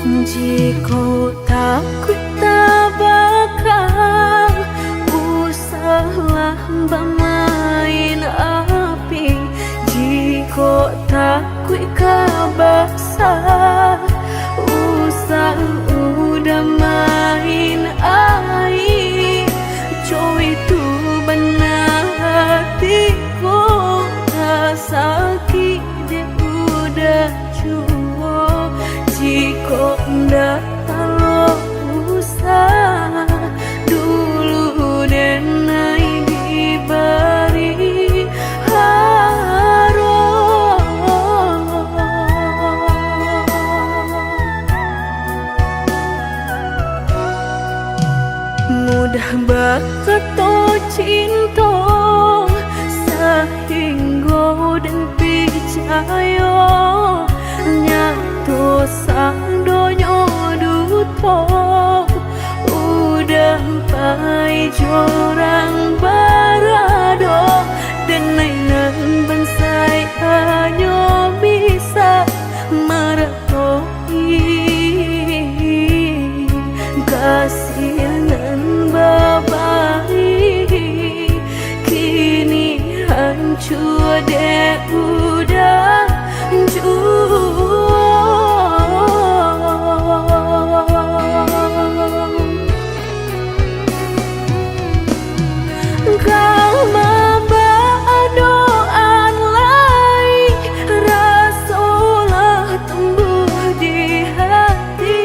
Jika takut tak bakal usahlah bermain api. Jika takut kabasa usah udah main air. Coy itu benar hatiku tak sakit dia udah cuo. Jika ndak kalau usah dulu dan naik diberi mudah bakato cinta sehingga dan percaya nyato sang donyo duto udah pai jorang barado dan nainan bensai hanya bisa meratoi kasihanan babai kini hancur deh udah kau doan lai rasolah tumbuh di hati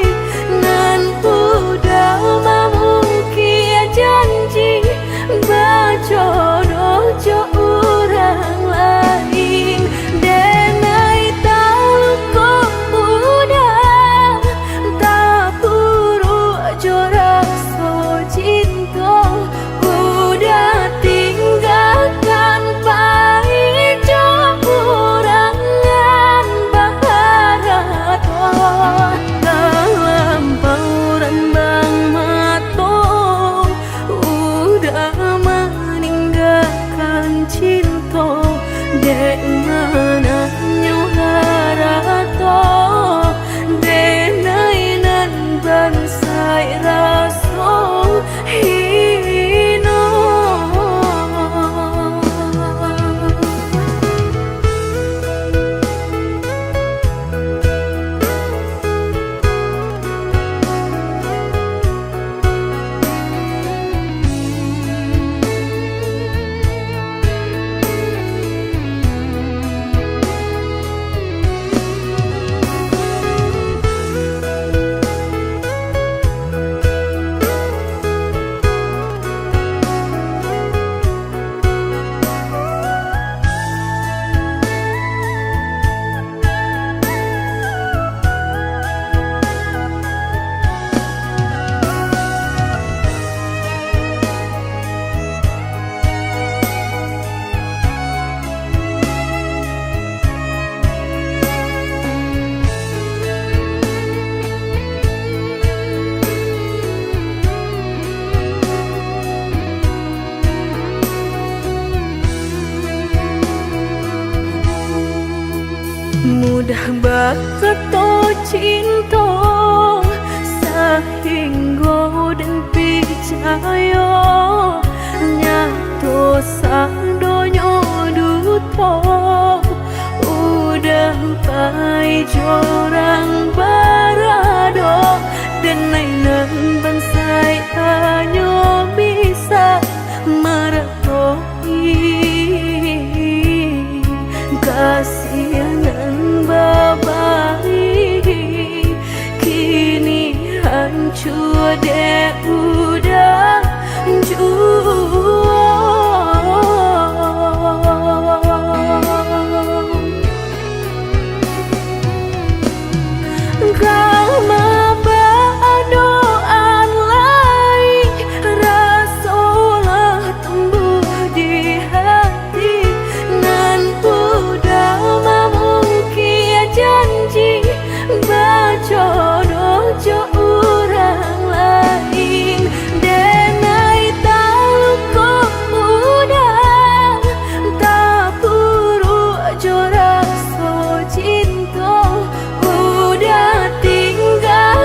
nan udah memungkir janji bajodoh jo orang lain denai tahu kau udah tak buru jorak so cinta udah tinggalkan pahit kurangan baharat dalam bauran bang mato udah meninggalkan cinta dek mana nyuharato denai nan bansai raso hino. Mudah bakato cinta sehingga dan percaya nyato sang donyo duto udah pai jorang barado dan nainan bansai hanya bisa meratoi kasihanan babai kini hancur deh udah kau doan lai rasolah tumbuh di hati nan udah memungkir janji bajodoh jo orang lain denai tahu kau udah tak buru jorak so cinta udah tinggal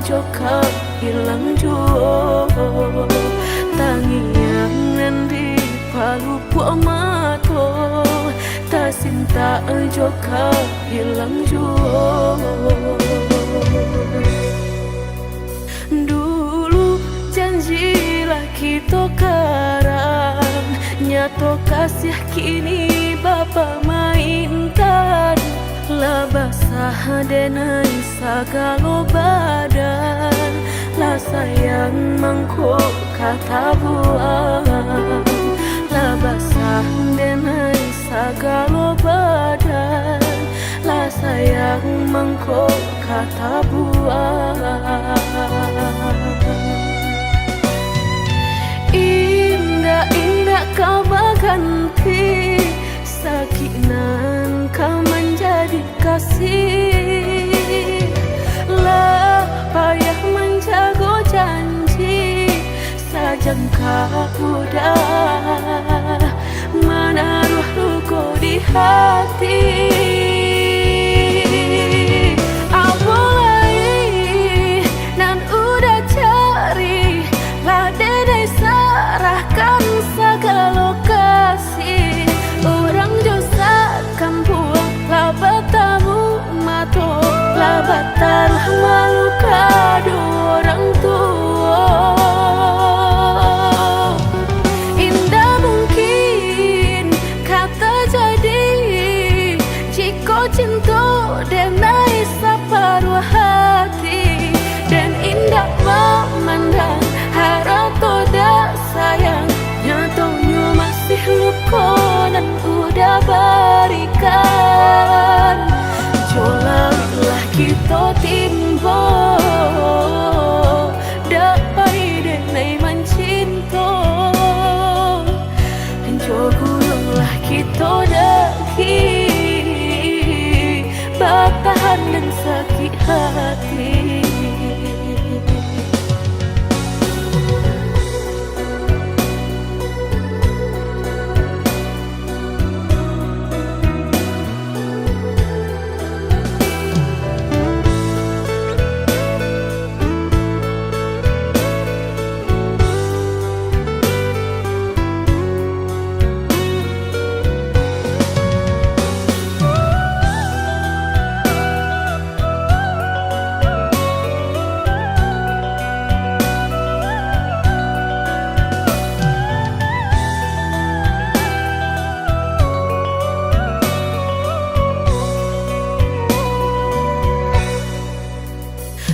joka hilang juo tangian di palu mato ta sinta joka hilang juo. Dulu janjilah kita karang, nyato kasih kini Bapa mainkan. La basah denai sagalo badan, la sayang mangkok kata buang. La basah denai sagalo badan, la sayang mangkok kata buang. Indah-indah kau berganti, sakinan kau menjadi kasih. Lah payah menjaga janji, sajangka udah menaruh luka di hati. Taruh malu kado orang tua. Indah mungkin kata jadi, jika cinta denai separuh hati. Dan indah memandang harap toda sayang, nyatanya masih luka dan udah berikan. Jolaklah kita timbo, dapai denai mencinta. Jogulunglah kita daki, bertahan dan sakit hati.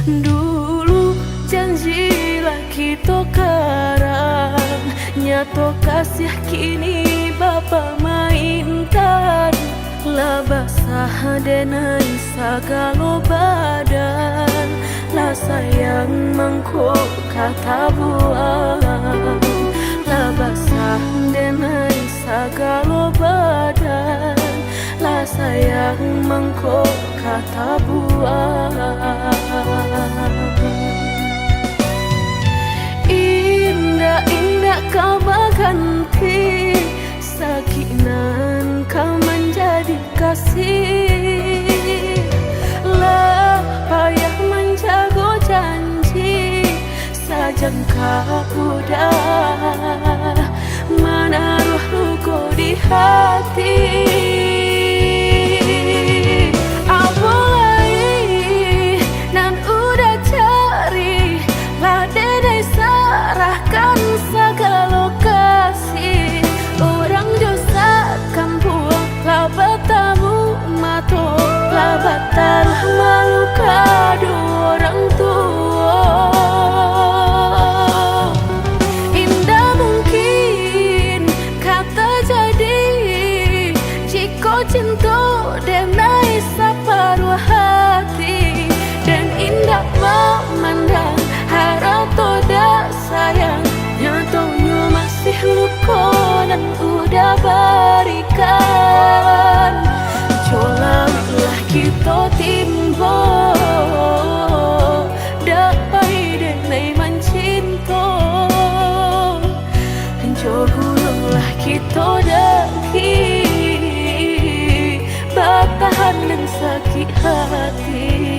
Dulu janjilah kita karang, nyato kasih kini Bapa mainkan. La basah denai sagalo badan, la sayang mangkok kata buang. La basah denai sagalo badan, la sayang mangkok kata buang. Indah-indah kau berganti, sakinan kau menjadi kasih. Lah payah menjaga janji, sajangka udah menaruh luka di hati. Taruh malu kado orang tua. Indah mungkin kata jadi, jika cinta denai separuh hati. Dan indah memandang harap toda sayang, nyatanya masih luka dan udah berikan. Jolaklah kita timbo, dapai denai mencinta. Jogulunglah kita daki, bertahan dan sakit hati.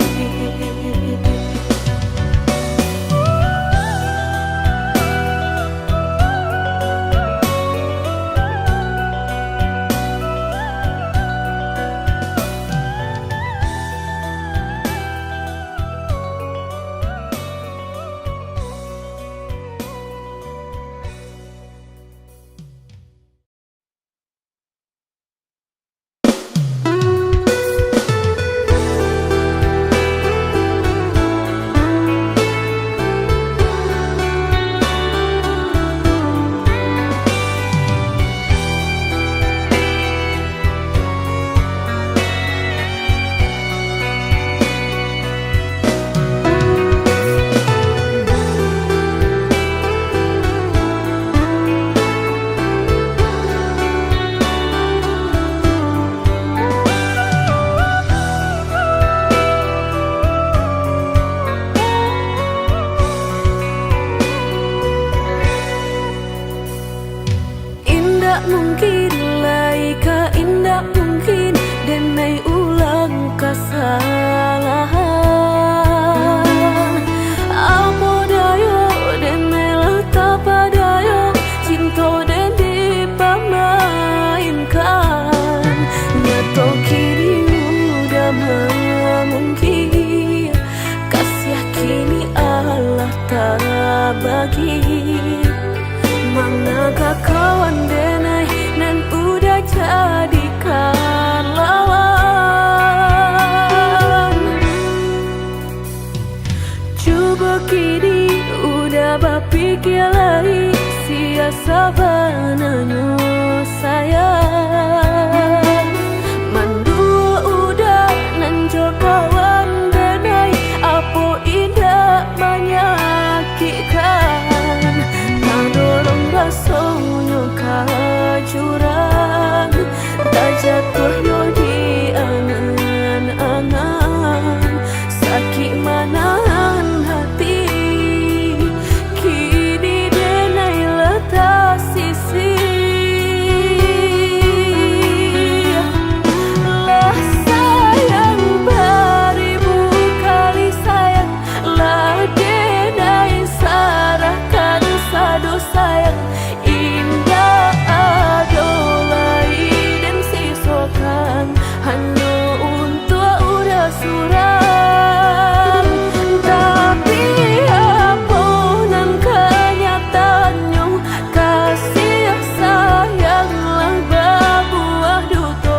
Toh kini udah memungkir, kasih kini Allah tak bagi. Manakah kawan denai dan udah jadikan lawan. Coba kini udah berpikir lagi, siasa bananyo sayang. Mandua udah nanjol kawan denai, apa indah menyakitkan. Nadorong rasonyo kajurang, tak jatuh yo di angan-angan. Sakit manahan hati, kini denai letak sisi. Lah sayang beribu kali sayang, lah denai sarahkan sadu sayang. Indah adolai dan sisokan hanya untuk udah suram. Tapi apunan kenyataannya, kasih sayanglah berbuah duto.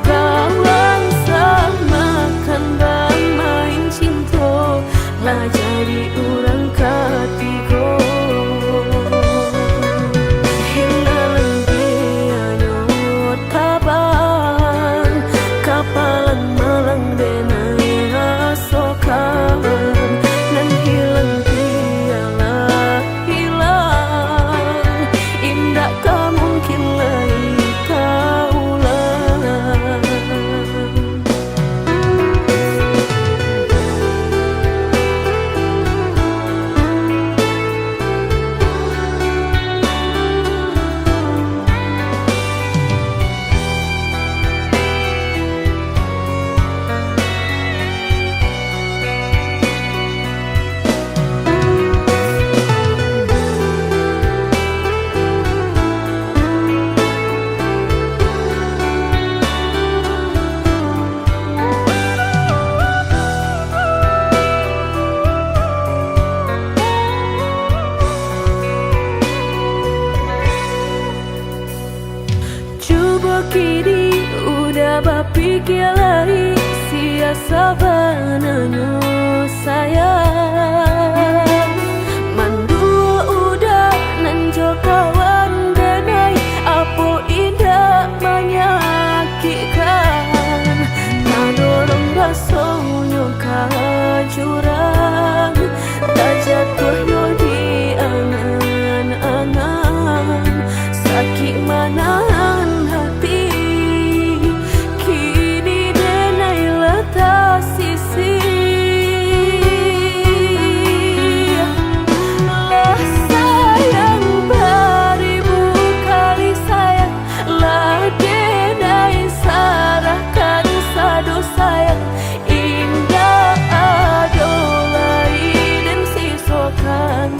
Kawan samakan bermain cinta, lah jadi orang ketiga. Hinggalan dianya taban, kapalan malang denai asokan. Dan hilang dialah hilang, indah tak mungkin lagi kaulang. Coba kini udah berpikir lagi, siasa bananyo sayang. Mandua udah nanjol kawan denai, apa indah menyakitkan. Nadorong rasonyo kajurang, tak jatuh yo di angan-angan. Sakit manahan hati, kini denai letak sisi. Lah sayang beribu kali sayang, lah denai sarahkan sadu sayang. Indah adolai dan sisokan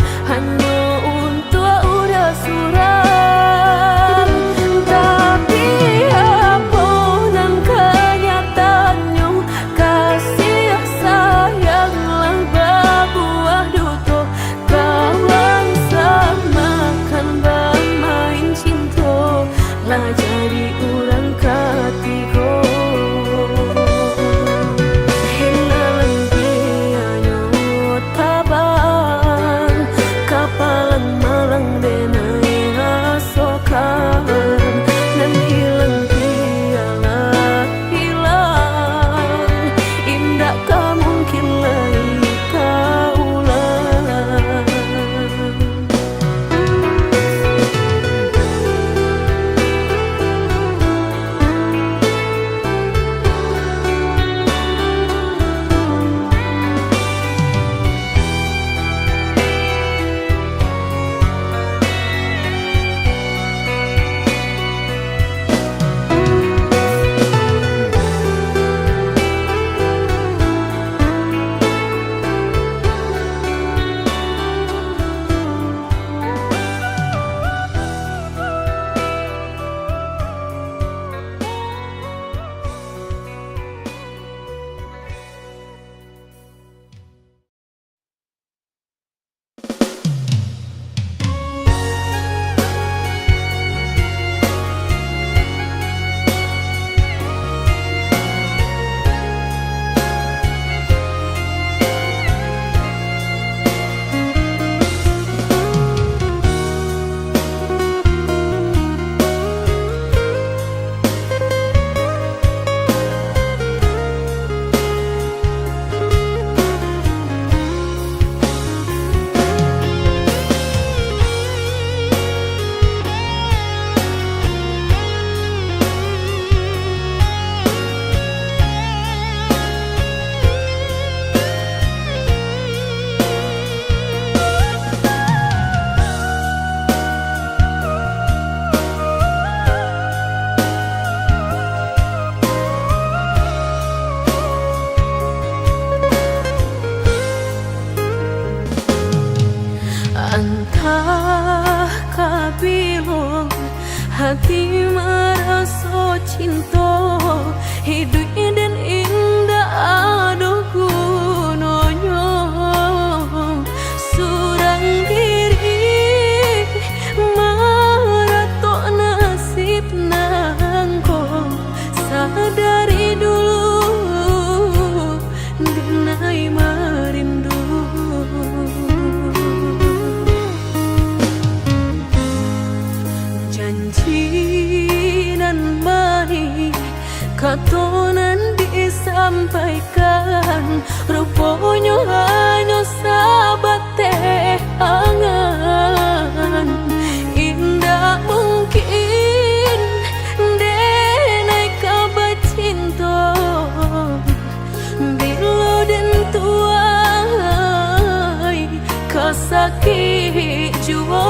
dari dulu dinai merindu. Janji nan mai katonan disampaikan, rupanya hanya sahabat teh angan. Indah mungkin denai kabar cinta bila den tuai kasakit jua.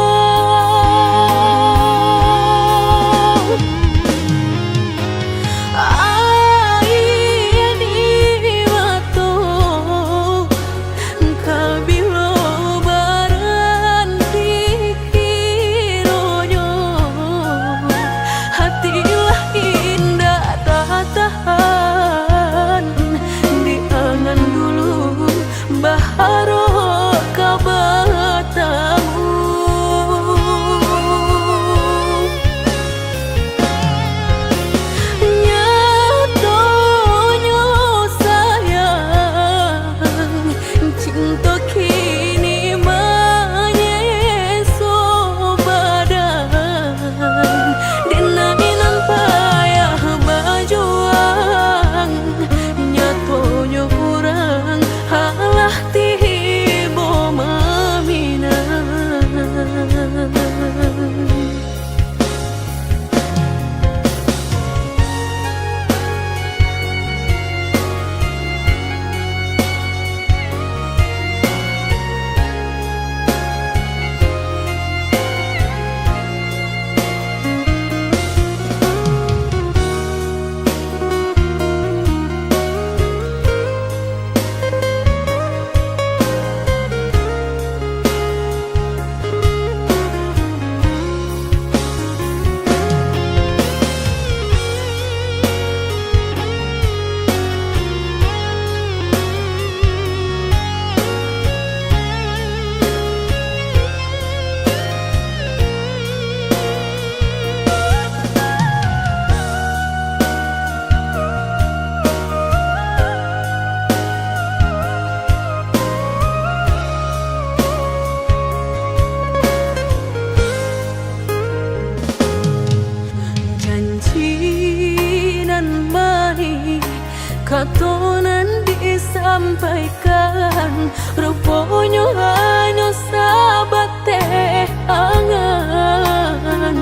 Katonan disampaikan, rupanya hanya sahabat teh angan.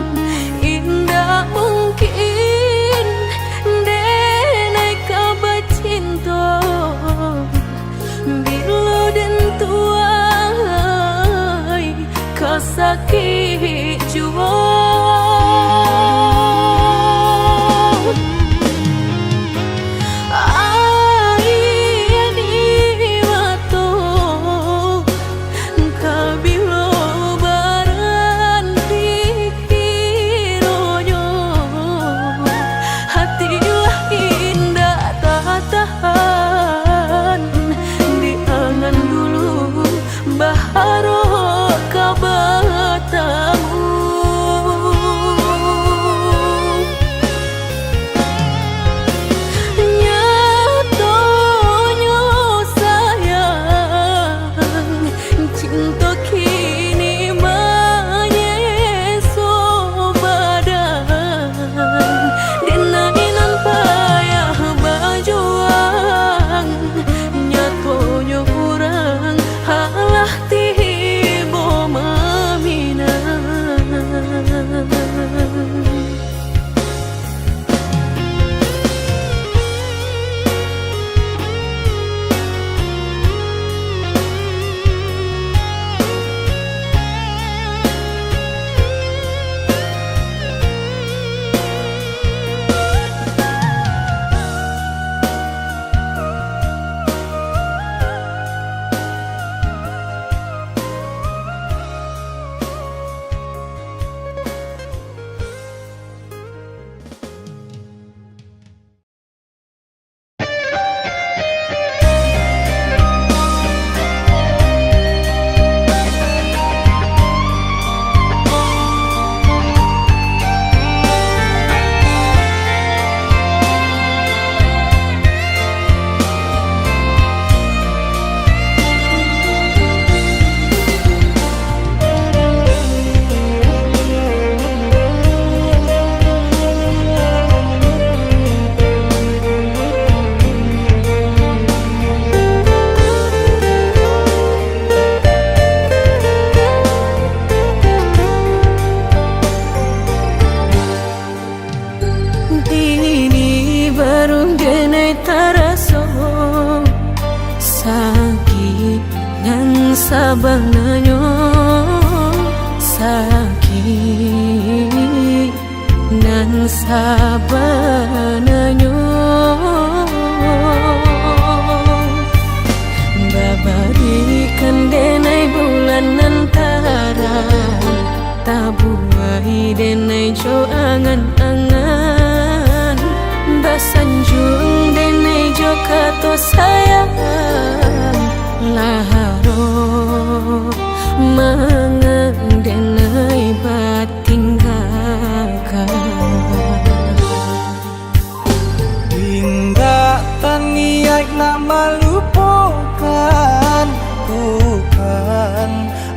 Indah mungkin denai kabar cinta bila den tuai kasakit jua. Baharo kabata Sabananyo sakit dan sabananyo babarikan denai bulan antara tabuai denai jo angan-angan basanjung denai jo kato sayang laharo mangan denai batinggalkan hingga taniak nak melupakan bukan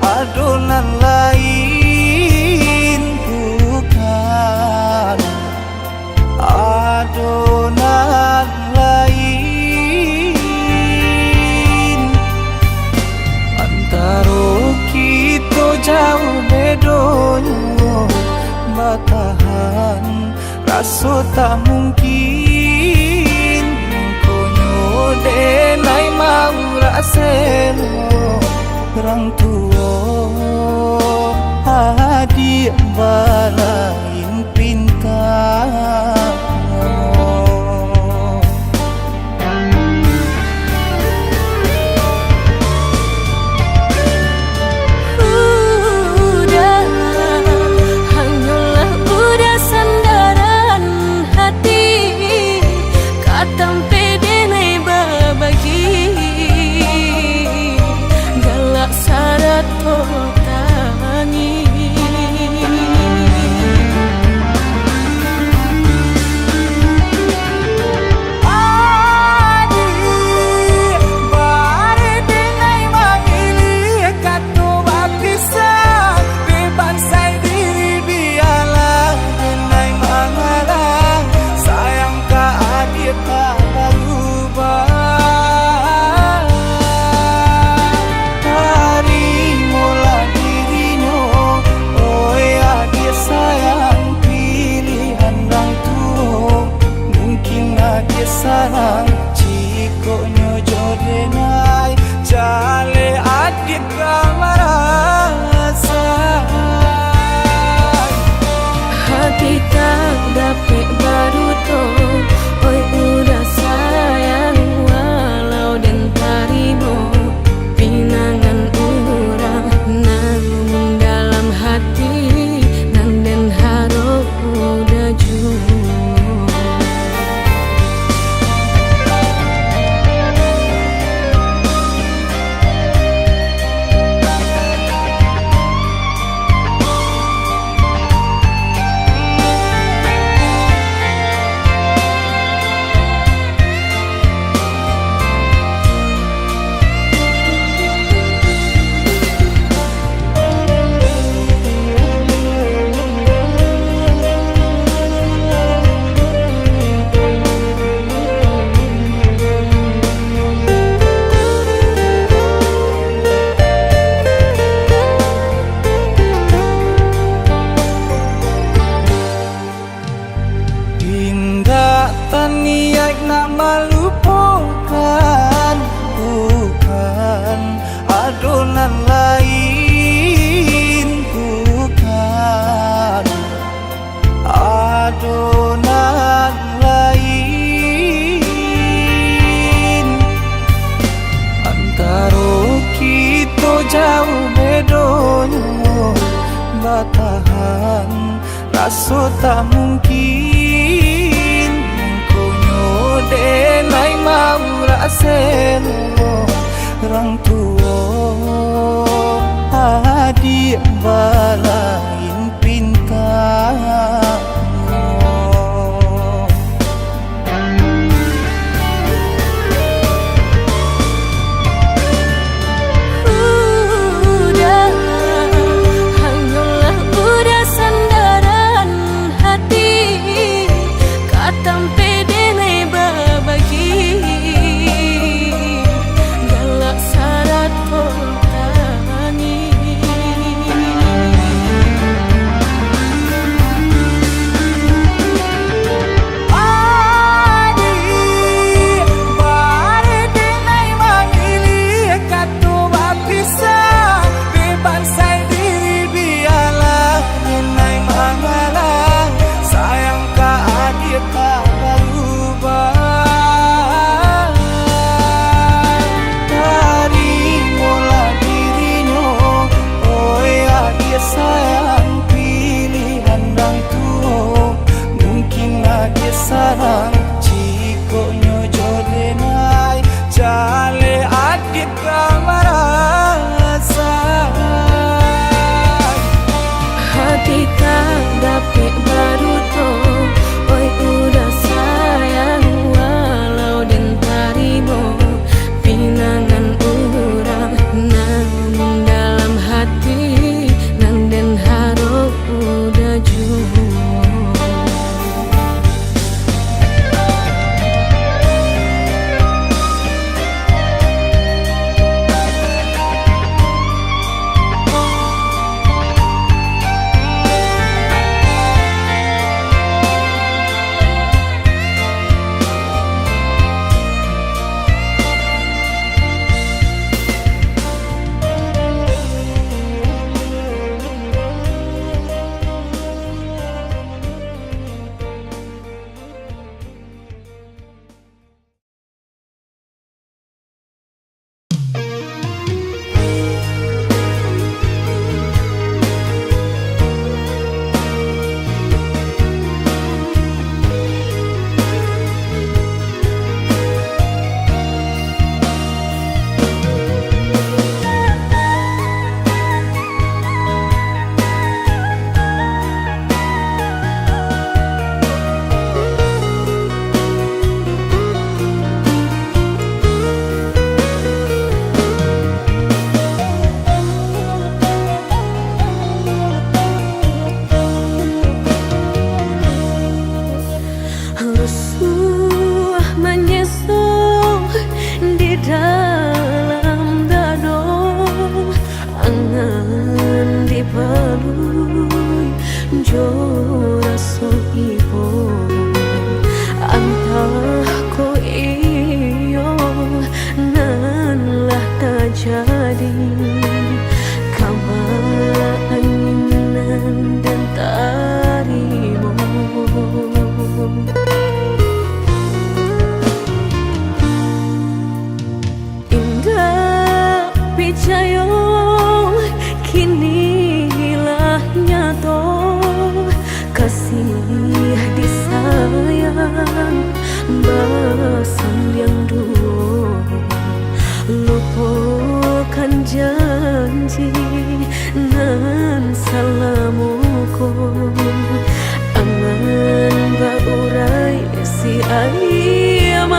adonan lain bukan adonan lain antara kita jauh bedonyo batahan rasa tak mungkin konyo denai mau raseno orang tua adik balain pintar sarang cikonyo jodenai jale adik ramarasa hati tak dapat baru to oi udah sayang walau dan tarimo pinangan urang namun dalam hati nang den harap udah jauh. Niat nak melupakan bukan adonan lain bukan adonan lain antara kita jauh bedonyo batahan rasa tak mungkin denai mau raseno orang tua adik balain pintar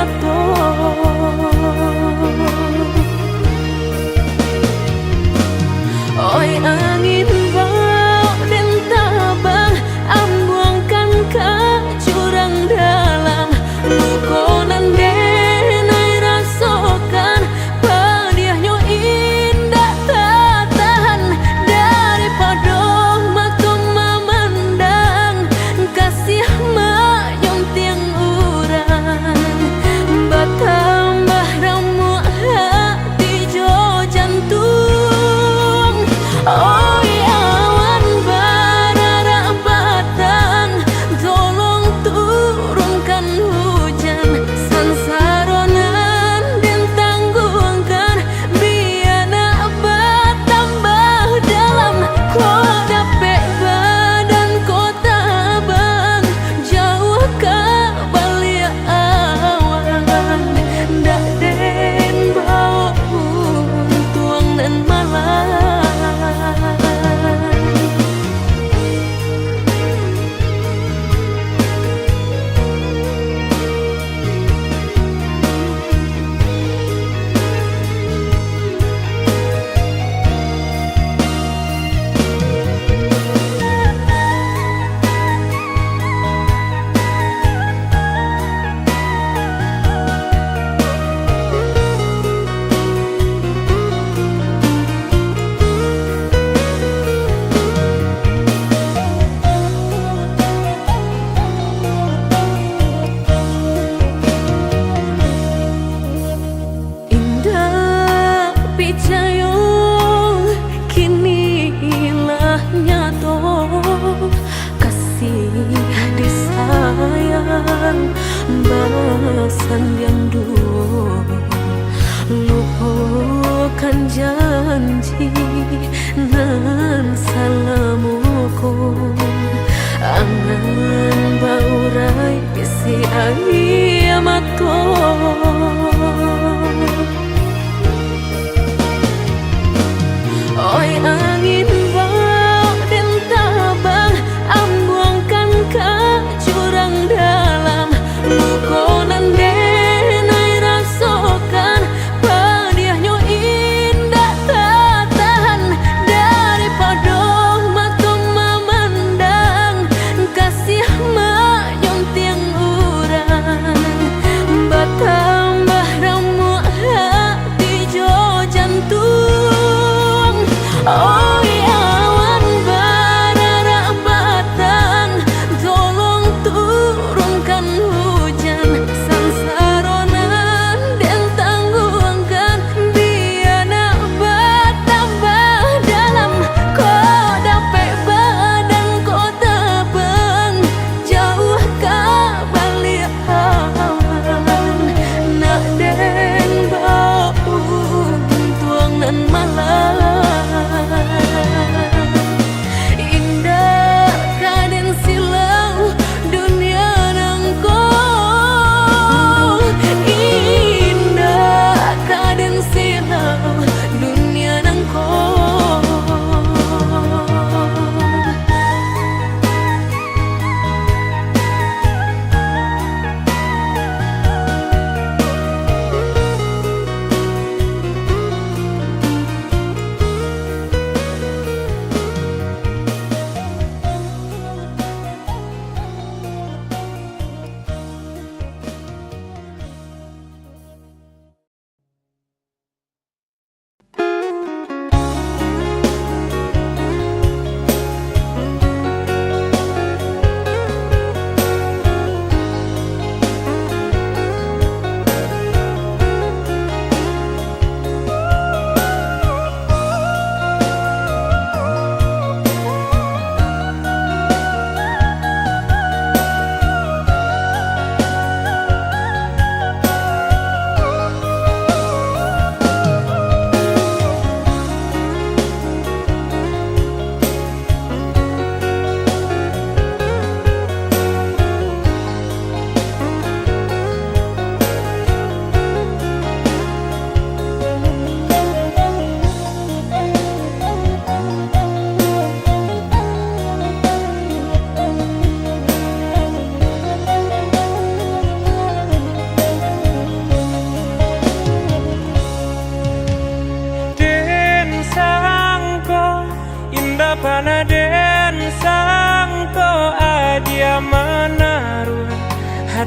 bato. Oi angin bau dan tabang, ambuangkan ke jurang dalam. Lukonan denai rasakan, pedihnya indah tak tahan. Daripada matum memandang, kasih menyunting urang. Bertambah remuk hati jo jantung. Oh ya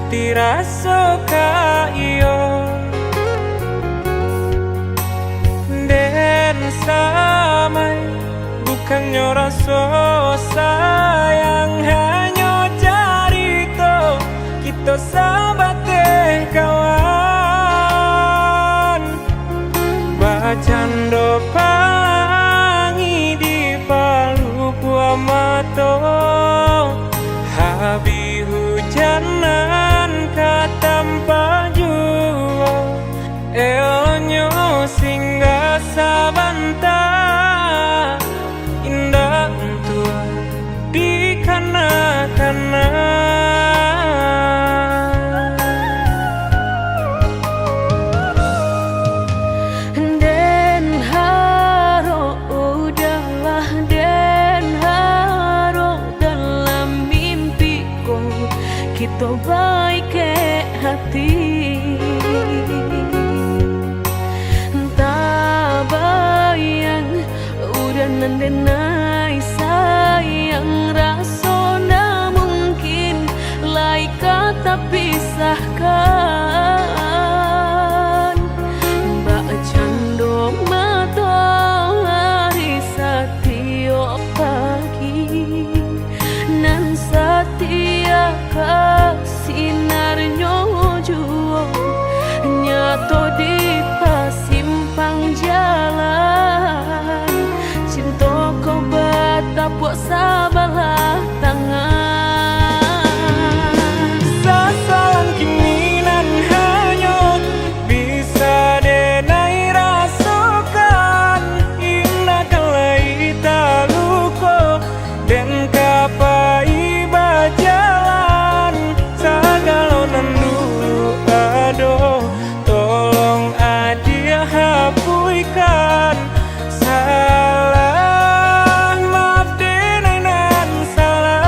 hati rasa ka iyo den samai bukannya rasa sayang hanya carito kita sahabat kawan bacando pangi di palu buah mato habi hujanan katampa jua elonyo singgah sabanta indah tua di kana-kana Den haro udahlah den haro dalam mimpiku kita baik hati tak bayang udah nandenai sayang rasona mungkin lai kata pisahkan mbak cando matahari setiap pagi nan setia sinarnya jua nyato di pasimpang jalan cinta kau batapuk sabalah tangan sasalan kini nan hanyut bisa denai rasakan indah kalai taluko dan kapai bajalan sagalonan dulu aduh tolong adia hapuikan salah maaf denai nan salah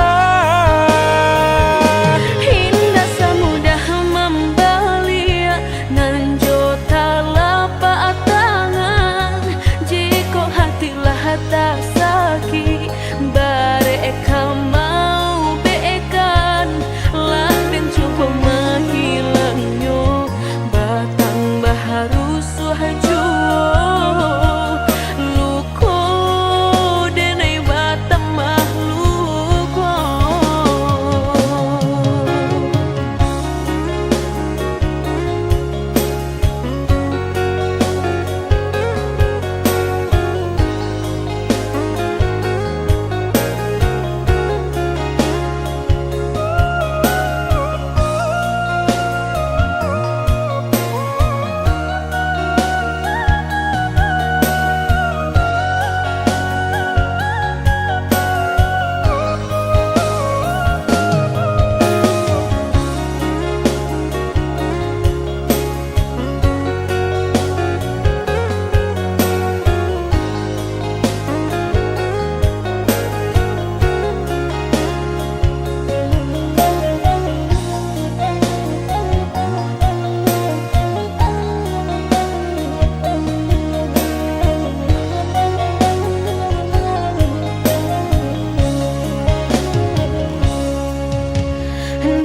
indah semudah membalia nan jota lapak tangan jika hatilah tak sakit bareka mau bekan laden cuba menghilangnya batang baharu suhajo luko denai batang mahluko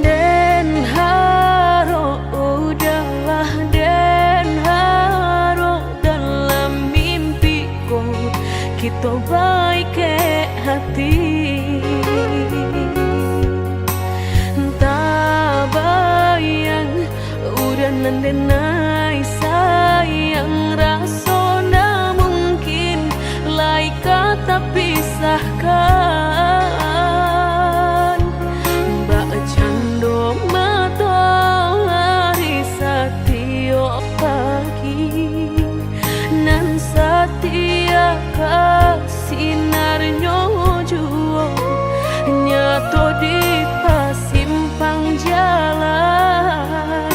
Den haro udahlah den haro dalam mimpiku kita baik hati tak bayang udah nandenai sayang rasona mungkin lai kata pisahkan mbak cando matahari setiap pagi nan setia sinarnya jua nyato di pasimpang jalan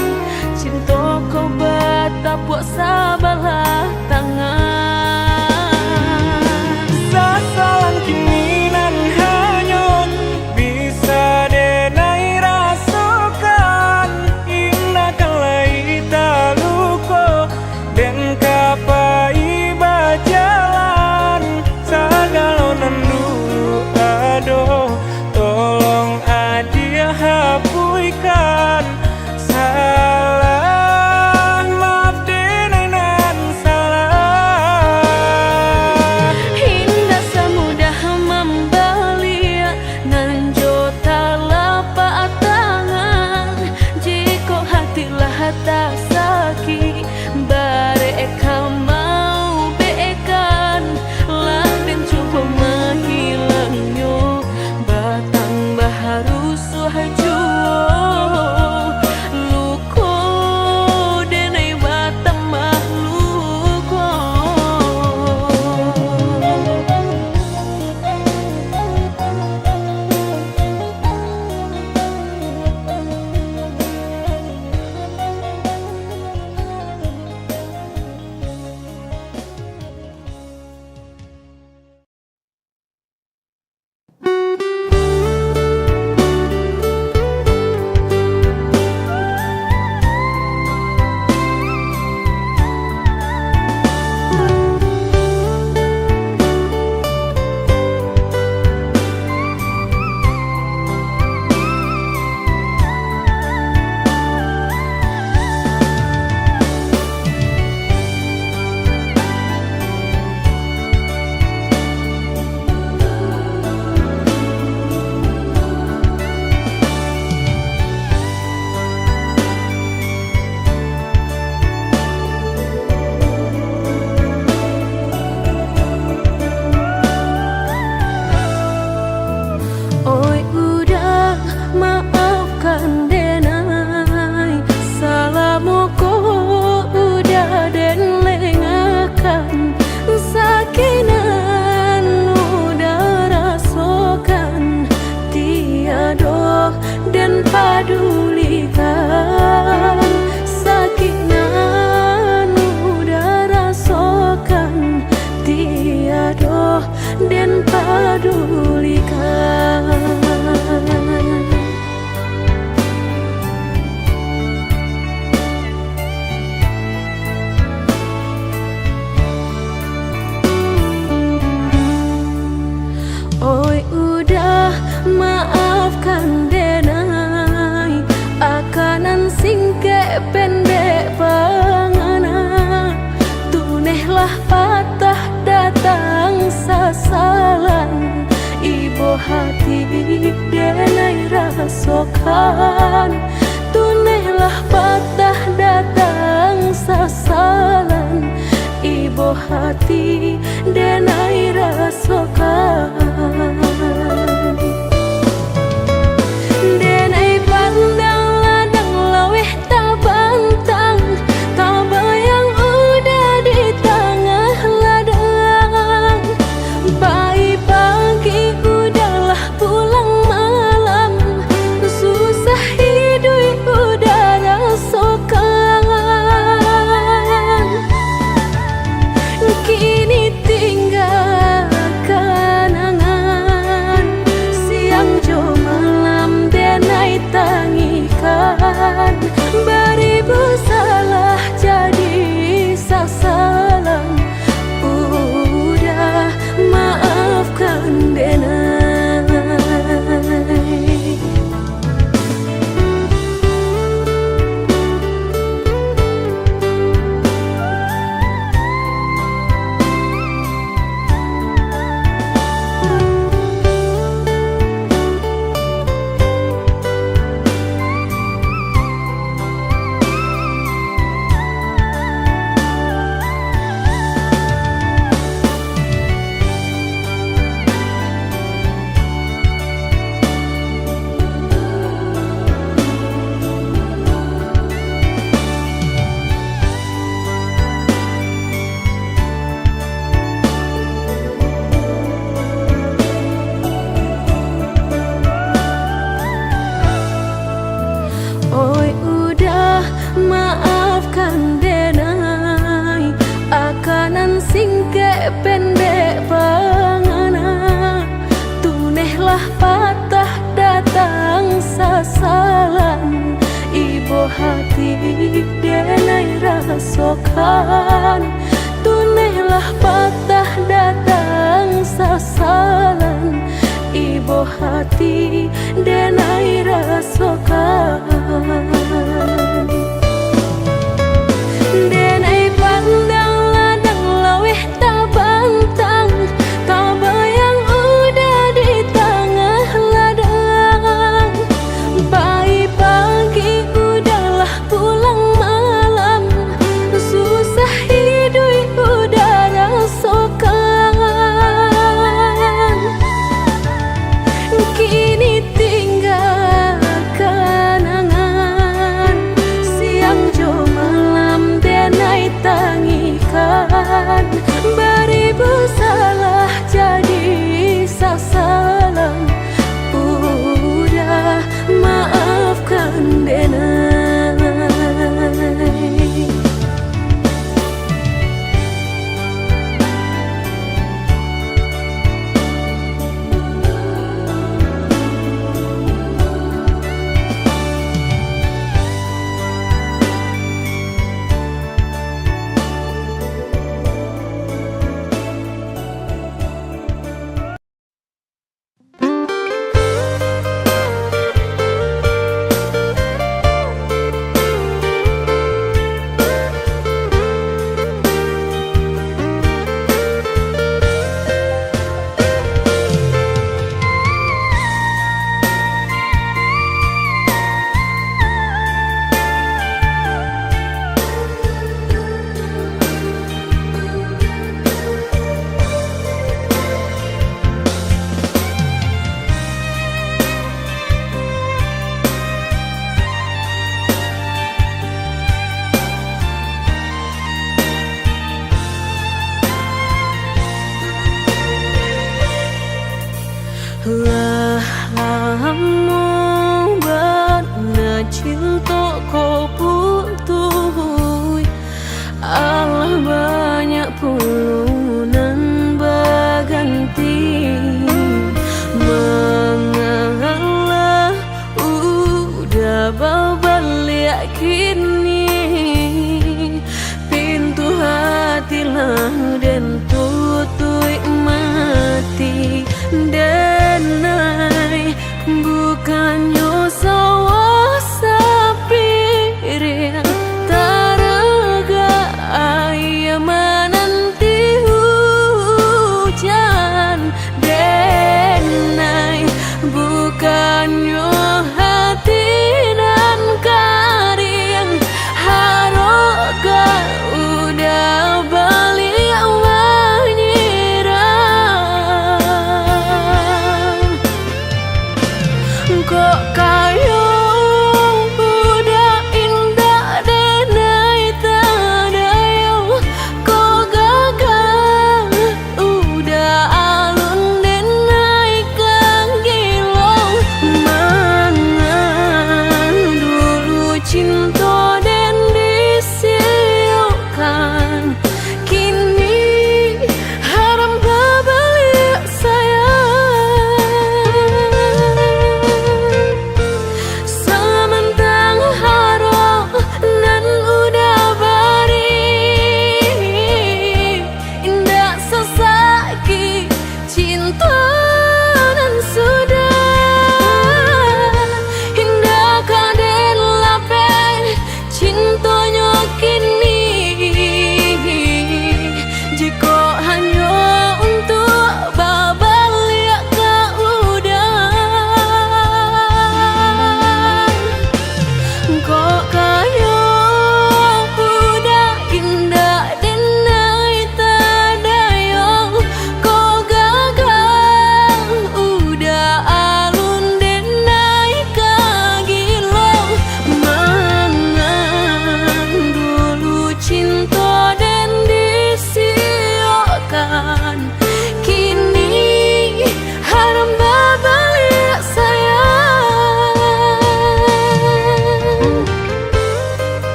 cinta kau batapuk sabalah tangan sasalan kini nan hanyut bisa denai rasakan indah kalai taluko dan kapai bajalan sagalonan dulu aduh tolong adia hapuikan rasakan. Tunailah patah datang sasaran, ibu hati denai rasakan. Denai pandang ladang laweh tak bantang, tak bayang udah di tengah ladang. Pagi-pagi udahlah pulang malam, susah hidup udah rasakan. Kini tinggal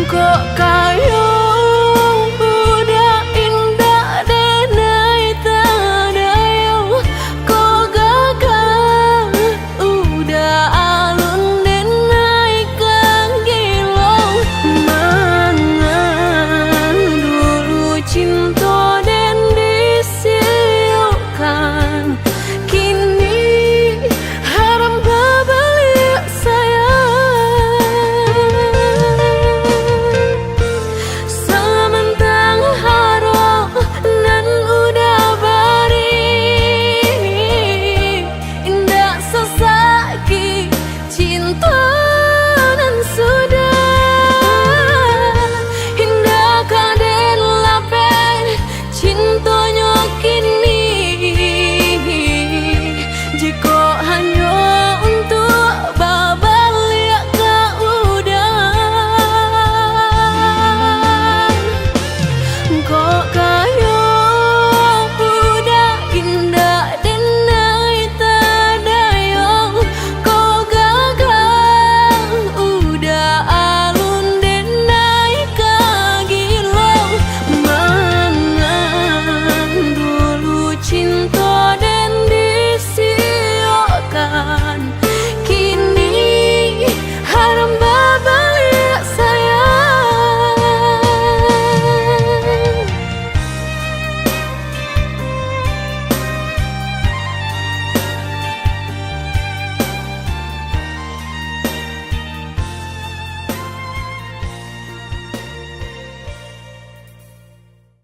kok kaya